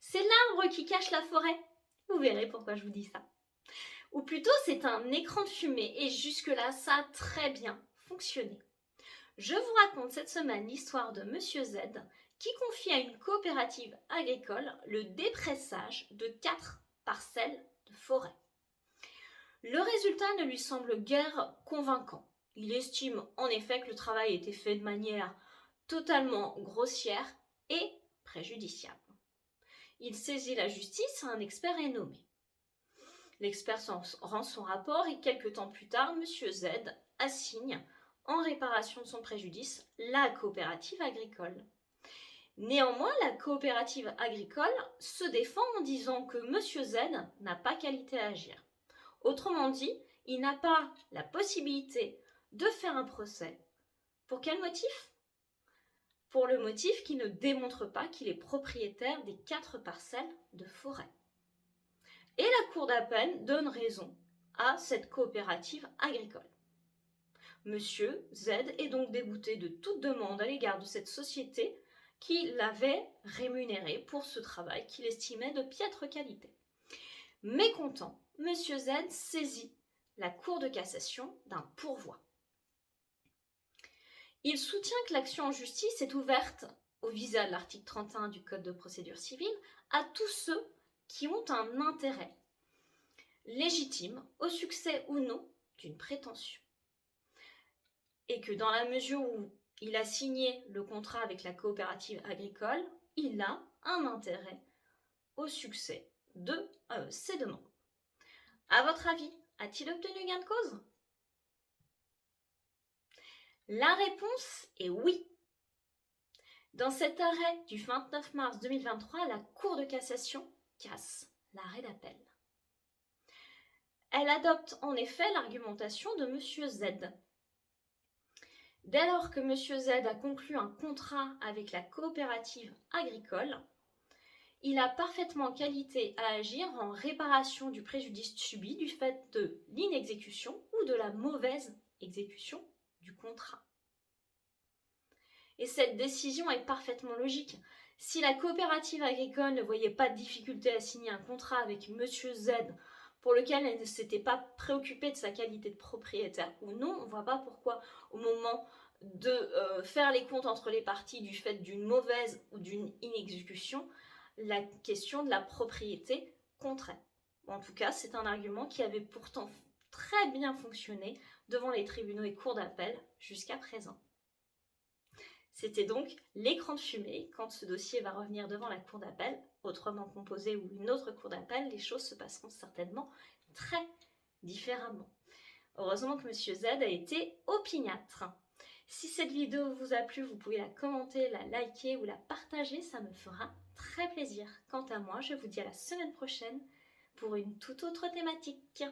C'est l'arbre qui cache la forêt. Vous verrez pourquoi je vous dis ça. Ou plutôt, c'est un écran de fumée et jusque-là, ça a très bien fonctionné. Je vous raconte cette semaine l'histoire de Monsieur Z qui confie à une coopérative agricole le dépressage de 4 parcelles de forêt. Le résultat ne lui semble guère convaincant. Il estime en effet que le travail a été fait de manière totalement grossière et préjudiciable. Il saisit la justice, un expert est nommé. L'expert rend son rapport et quelques temps plus tard, M. Z assigne, en réparation de son préjudice, la coopérative agricole. Néanmoins, la coopérative agricole se défend en disant que M. Z n'a pas qualité à agir. Autrement dit, il n'a pas la possibilité de faire un procès. Pour quel motif ? Pour le motif qu'il ne démontre pas qu'il est propriétaire des 4 parcelles de forêt. Et la Cour d'appel donne raison à cette coopérative agricole. Monsieur Z est donc débouté de toute demande à l'égard de cette société qui l'avait rémunéré pour ce travail qu'il estimait de piètre qualité. Mécontent, Monsieur Z saisit la Cour de cassation d'un pourvoi. Il soutient que l'action en justice est ouverte, au visa de l'article 31 du Code de procédure civile, à tous ceux qui ont un intérêt légitime au succès ou non d'une prétention. Et que dans la mesure où il a signé le contrat avec la coopérative agricole, il a un intérêt au succès de ses demandes. À votre avis, a-t-il obtenu gain de cause ? La réponse est oui. Dans cet arrêt du 29 mars 2023, la Cour de cassation casse l'arrêt d'appel. Elle adopte en effet l'argumentation de M. Z. Dès lors que M. Z a conclu un contrat avec la coopérative agricole, il a parfaitement qualité à agir en réparation du préjudice subi du fait de l'inexécution ou de la mauvaise exécution du contrat. Et cette décision est parfaitement logique. Si la coopérative agricole ne voyait pas de difficulté à signer un contrat avec M. Z pour lequel elle ne s'était pas préoccupée de sa qualité de propriétaire ou non, on ne voit pas pourquoi au moment de faire les comptes entre les parties du fait d'une mauvaise ou d'une inexécution, la question de la propriété compterait. En tout cas, c'est un argument qui avait pourtant très bien fonctionné devant les tribunaux et cours d'appel jusqu'à présent. C'était donc l'écran de fumée. Quand ce dossier va revenir devant la cour d'appel, autrement composée ou une autre cour d'appel, les choses se passeront certainement très différemment. Heureusement que M. Z a été opiniâtre. Si cette vidéo vous a plu, vous pouvez la commenter, la liker ou la partager, ça me fera très plaisir. Quant à moi, je vous dis à la semaine prochaine pour une toute autre thématique.